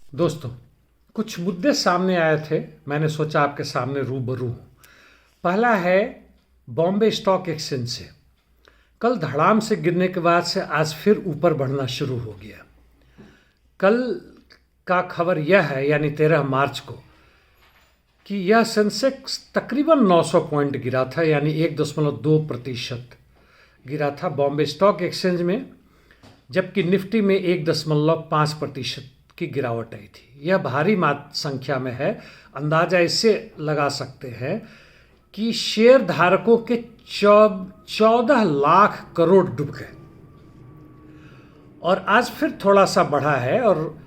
दोस्तों, कुछ मुद्दे सामने आए थे, मैंने सोचा आपके सामने रूबरू हूँ। पहला है बॉम्बे स्टॉक एक्सचेंज से। कल धड़ाम से गिरने के बाद से आज फिर ऊपर बढ़ना शुरू हो गया। कल का खबर यह है, यानी 13 मार्च को, कि यह सेंसेक्स तकरीबन 900 पॉइंट गिरा था, यानी 1.2% गिरा था बॉम्बे स्टॉक एक्सचेंज में, जबकि निफ्टी में 1.5% की गिरावट आई थी। यह भारी संख्या में है। अंदाजा इससे लगा सकते हैं कि शेयर धारकों के 14 लाख करोड़ डूब गए और आज फिर थोड़ा सा बढ़ा है और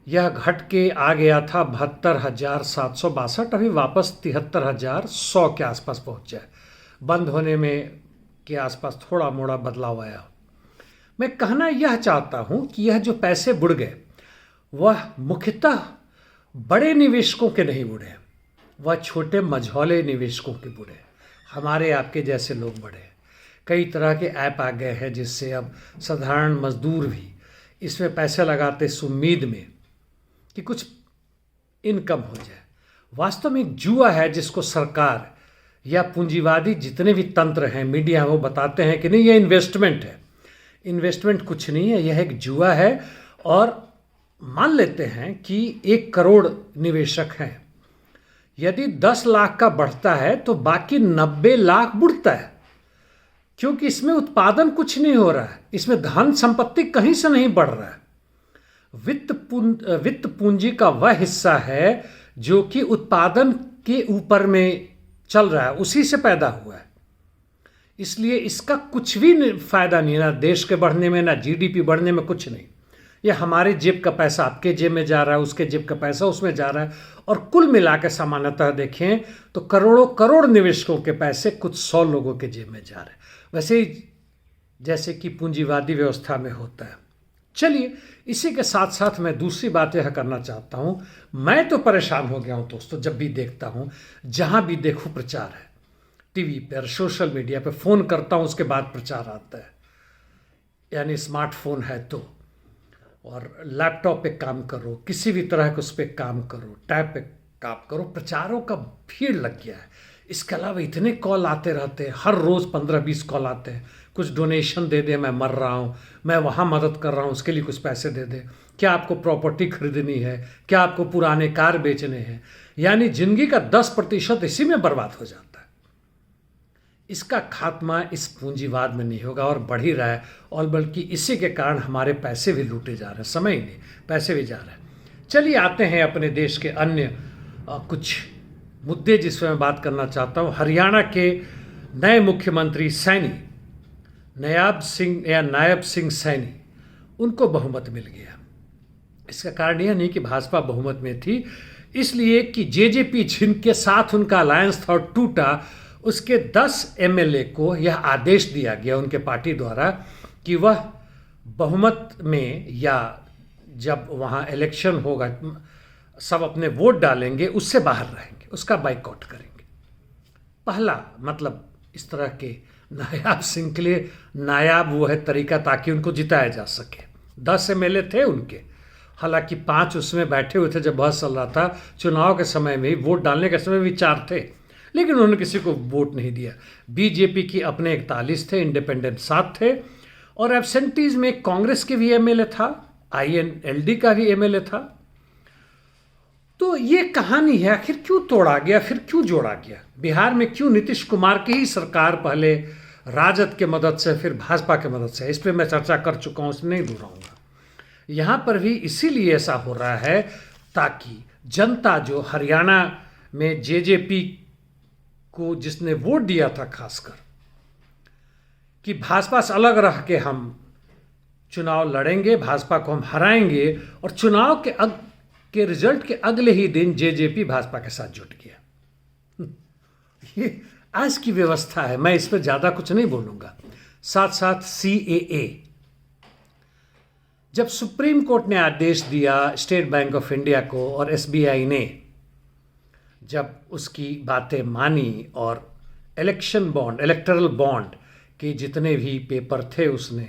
यह घट के आ गया था 72,762। अभी वापस 73,100 के आसपास पहुंच जाए। बंद होने में के आसपास थोड़ा मोड़ा बदलाव आया। मैं कहना यह चाहता हूं कि यह जो पैसे बुड़ गए वह मुख्यतः बड़े निवेशकों के नहीं बुढ़े, वह छोटे मझौले निवेशकों के बुढ़े। हमारे आपके जैसे लोग बढ़े। कई तरह के ऐप आ गए हैं जिससे अब साधारण मजदूर भी इसमें पैसे लगाते इस उम्मीद में कि कुछ इनकम हो जाए। वास्तव में एक जुआ है जिसको सरकार या पूंजीवादी जितने भी तंत्र हैं, मीडिया, वो बताते हैं कि नहीं, यह इन्वेस्टमेंट है। इन्वेस्टमेंट कुछ नहीं है, यह एक जुआ है। और मान लेते हैं कि 1 करोड़ निवेशक हैं, यदि 10 लाख का बढ़ता है तो बाकी 90 लाख बुढ़ता है, क्योंकि इसमें उत्पादन कुछ नहीं हो रहा है, इसमें धन संपत्ति कहीं से नहीं बढ़ रहा है। वित्त पूंजी का वह हिस्सा है जो कि उत्पादन के ऊपर में चल रहा है, उसी से पैदा हुआ है। इसलिए इसका कुछ भी फायदा नहीं, ना देश के बढ़ने में, ना जीडीपी बढ़ने में, कुछ नहीं। यह हमारे जेब का पैसा आपके जेब में जा रहा है, उसके जेब का पैसा उसमें जा रहा है, और कुल मिला के सामान्यतः देखें तो करोड़ों करोड़ निवेशकों के पैसे कुछ 100 लोगों के जेब में जा रहे हैं, वैसे ही जैसे कि पूंजीवादी व्यवस्था में होता है। चलिए, इसी के साथ साथ मैं दूसरी बात यह करना चाहता हूँ। मैं तो परेशान हो गया हूँ दोस्तों, जब भी देखता हूँ, जहाँ भी देखूँ प्रचार है, टीवी पर, सोशल मीडिया पर, फ़ोन करता हूँ उसके बाद प्रचार आता है, यानी स्मार्टफोन है तो, और लैपटॉप पे काम करो, किसी भी तरह के उस पर काम करो, टैब पे काम करो, प्रचारों का भीड़ लग गया है। इसके अलावा इतने कॉल आते रहते हैं, हर रोज़ 15-20 कॉल आते हैं। कुछ डोनेशन दे दे, मैं मर रहा हूँ, मैं वहाँ मदद कर रहा हूँ, उसके लिए कुछ पैसे दे दे, क्या आपको प्रॉपर्टी खरीदनी है, क्या आपको पुराने कार बेचने हैं, यानी ज़िंदगी का 10% इसी में बर्बाद हो जाता है। इसका खात्मा इस पूंजीवाद में नहीं होगा और बढ़ ही रहा है, और बल्कि इसी के कारण हमारे पैसे भी लूटे जा रहे हैं, समय ही नहीं, पैसे भी जा रहे हैं। चलिए आते हैं अपने देश के अन्य कुछ मुद्दे जिस पर मैं बात करना चाहता हूँ। हरियाणा के नए मुख्यमंत्री सैनी, नायब सिंह सैनी, उनको बहुमत मिल गया। इसका कारण यह नहीं कि भाजपा बहुमत में थी, इसलिए कि जेजेपी जिनके साथ उनका अलायंस था और टूटा, उसके 10 एमएलए को यह आदेश दिया गया उनके पार्टी द्वारा कि वह बहुमत में, या जब वहाँ इलेक्शन होगा सब अपने वोट डालेंगे, उससे बाहर रहेंगे, उसका बाइकआउट करेंगे। पहला मतलब इस तरह के नायाब सिंह के लिए नायाब वो है तरीका ताकि उनको जिताया जा सके। 10 एमएलए थे उनके, हालांकि 5 उसमें बैठे हुए थे जब बहस चल रहा था, चुनाव के समय में, वोट डालने के समय भी 4 थे, लेकिन उन्होंने किसी को वोट नहीं दिया। बीजेपी की अपने 41 थे, इंडिपेंडेंट 7 थे, और एब्सेंटीज में कांग्रेस के भी एमएलए था, आईएनएलडी का भी एमएलए था। तो ये कहानी है, आखिर क्यों तोड़ा गया, फिर क्यों जोड़ा गया। बिहार में क्यों नीतीश कुमार की ही सरकार, पहले राजद के मदद से, फिर भाजपा के मदद से, इस पर मैं चर्चा कर चुका हूँ, इसमें नहीं दोहराऊंगा। यहाँ पर भी इसीलिए ऐसा हो रहा है ताकि जनता जो हरियाणा में जेजेपी को जिसने वोट दिया था, खासकर कि भाजपा से अलग रह के हम चुनाव लड़ेंगे, भाजपा को हम हराएंगे, और चुनाव के रिजल्ट के अगले ही दिन जेजेपी भाजपा के साथ जुट गया। ये आज की व्यवस्था है, मैं इस पर ज़्यादा कुछ नहीं बोलूँगा। साथ साथ सीएए, जब सुप्रीम कोर्ट ने आदेश दिया स्टेट बैंक ऑफ इंडिया को और एसबीआई ने जब उसकी बातें मानी और इलेक्टरल बॉन्ड के जितने भी पेपर थे उसने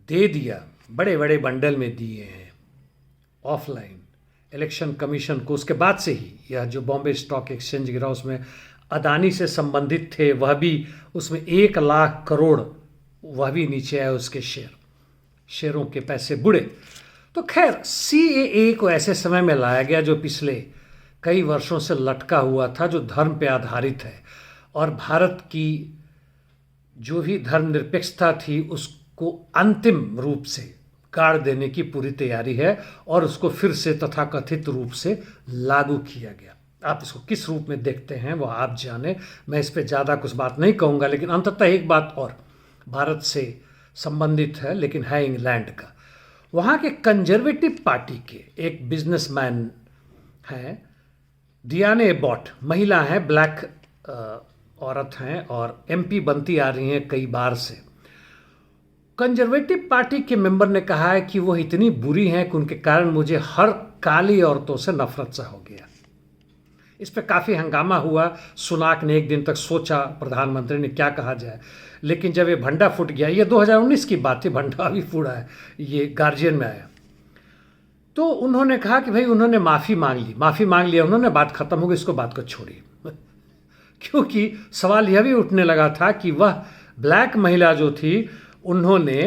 दे दिया, बड़े बड़े बंडल में दिए हैं, ऑफलाइन इलेक्शन कमीशन को, उसके बाद से ही यह जो बॉम्बे स्टॉक एक्सचेंज गिरा उसमें अदानी से संबंधित थे, वह भी उसमें 1 लाख करोड़ वह भी नीचे आए, उसके शेयरों के पैसे बुड़े। तो खैर CAA को ऐसे समय में लाया गया जो पिछले कई वर्षों से लटका हुआ था, जो धर्म पे आधारित है, और भारत की जो भी धर्मनिरपेक्षता थी उसको अंतिम रूप से गाड़ देने की पूरी तैयारी है, और उसको फिर से तथाकथित रूप से लागू किया गया। आप इसको किस रूप में देखते हैं वो आप जाने, मैं इस पर ज़्यादा कुछ बात नहीं कहूँगा। लेकिन अंततः एक बात और भारत से संबंधित है, लेकिन है इंग्लैंड का। वहाँ के कंजर्वेटिव पार्टी के एक बिजनेसमैन हैं, डियाने एबॉट, महिला हैं, ब्लैक औरत हैं और MP बनती आ रही हैं कई बार से। कंजर्वेटिव पार्टी के मेंबर ने कहा है कि वो इतनी बुरी हैं कि उनके कारण मुझे हर काली औरतों से नफरत सा हो गया। इस पर काफ़ी हंगामा हुआ। सुनाक ने एक दिन तक सोचा प्रधानमंत्री ने क्या कहा जाए, लेकिन जब ये भंडा फूट गया, ये 2019 की बात थी, भंडा अभी फूटा है, ये गार्जियन में आया, तो उन्होंने कहा कि भाई उन्होंने माफ़ी मांग लिया उन्होंने, बात खत्म हो गई, इसको बात को छोड़िए। क्योंकि सवाल यह भी उठने लगा था कि वह ब्लैक महिला जो थी उन्होंने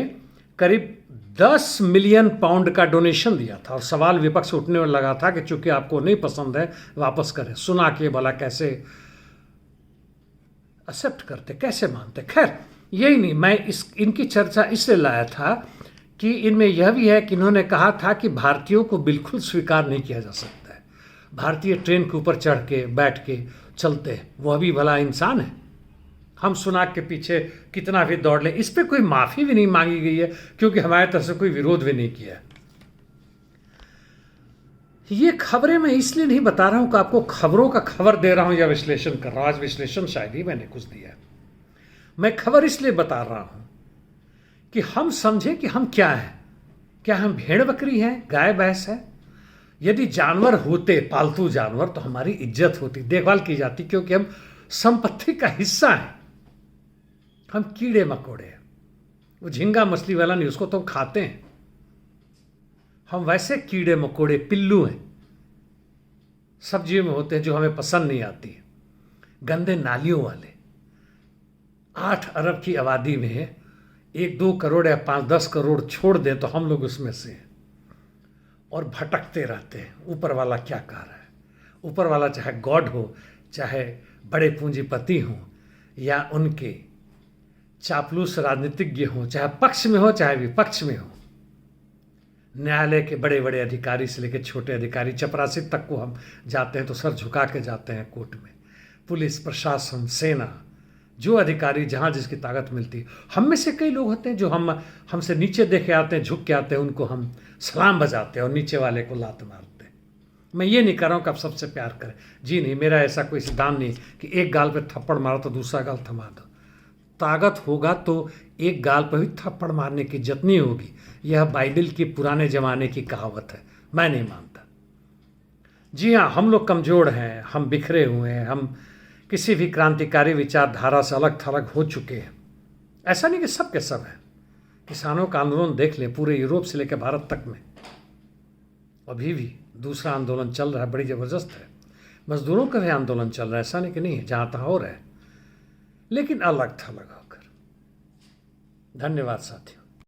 करीब 10 मिलियन पाउंड का डोनेशन दिया था, और सवाल विपक्ष से उठने लगा था कि चूंकि आपको नहीं पसंद है वापस करें। सुना के भला कैसे एक्सेप्ट करते, कैसे मानते। खैर यही नहीं, मैं इनकी चर्चा इसलिए लाया था कि इनमें यह भी है कि इन्होंने कहा था कि भारतीयों को बिल्कुल स्वीकार नहीं किया जा सकता है। भारतीय ट्रेन के ऊपर चढ़ के बैठ के चलते हैं, वह भी भला इंसान है। हम सुनाक के पीछे कितना भी दौड़ ले, इस पर कोई माफ़ी भी नहीं मांगी गई है, क्योंकि हमारे तरफ से कोई विरोध भी नहीं किया। ये खबरें मैं इसलिए नहीं बता रहा हूं कि आपको खबरों का खबर दे रहा हूं या विश्लेषण कर रहा हूं। आज विश्लेषण शायद ही मैंने कुछ दिया। मैं खबर इसलिए बता रहा हूं कि हम समझें कि हम क्या हैं। क्या हम भेड़ बकरी हैं, गाय भैंस है? यदि जानवर होते, पालतू जानवर, तो हमारी इज्जत होती, देखभाल की जाती, क्योंकि हम संपत्ति का हिस्सा हैं। हम कीड़े मकोड़े हैं। वो झींगा मछली वाला नहीं, उसको तो हम खाते हैं। हम वैसे कीड़े मकोड़े पिल्लू हैं, सब्जियों में होते हैं, जो हमें पसंद नहीं आती है। गंदे नालियों वाले। 8 अरब की आबादी में 1-2 करोड़ या 5-10 करोड़ छोड़ दें तो हम लोग उसमें से हैं, और भटकते रहते हैं। ऊपर वाला क्या कह रहा है? ऊपर वाला चाहे गॉड हो, चाहे बड़े पूंजीपति हों, या उनके चापलूस राजनीतिज्ञ हों, चाहे पक्ष में हो चाहे विपक्ष में हो, न्यायालय के बड़े बड़े अधिकारी से लेकर छोटे अधिकारी, चपरासी तक को हम जाते हैं तो सर झुका के जाते हैं कोर्ट में। पुलिस प्रशासन, सेना, जो अधिकारी जहाँ जिसकी ताकत मिलती। हम में से कई लोग होते हैं जो हमसे नीचे देखे आते हैं, झुक के आते हैं, उनको हम सलाम बजाते हैं और नीचे वाले को लात मारते हैं। मैं ये नहीं कर रहा हूँ कि आप सबसे प्यार करें, जी नहीं, मेरा ऐसा कोई सिद्धांत नहीं कि एक गाल पे थप्पड़ मारो तो दूसरा गाल थमा दो। ताकत होगा तो एक गाल पर भी थप्पड़ मारने की इज्जत नहीं होगी। यह बाइबिल की पुराने ज़माने की कहावत है, मैं नहीं मानता। जी हाँ, हम लोग कमज़ोर हैं, हम बिखरे हुए हैं, हम किसी भी क्रांतिकारी विचारधारा से अलग थलग हो चुके हैं। ऐसा नहीं कि सब के सब हैं। किसानों का आंदोलन देख लें, पूरे यूरोप से लेकर भारत तक में अभी भी दूसरा आंदोलन चल रहा है, बड़ी ज़बरदस्त है। मजदूरों का भी आंदोलन चल रहा है, ऐसा नहीं कि नहीं है, जहाँ तहाँ हो रहा है, लेकिन अलग थलग होकर। धन्यवाद साथियों।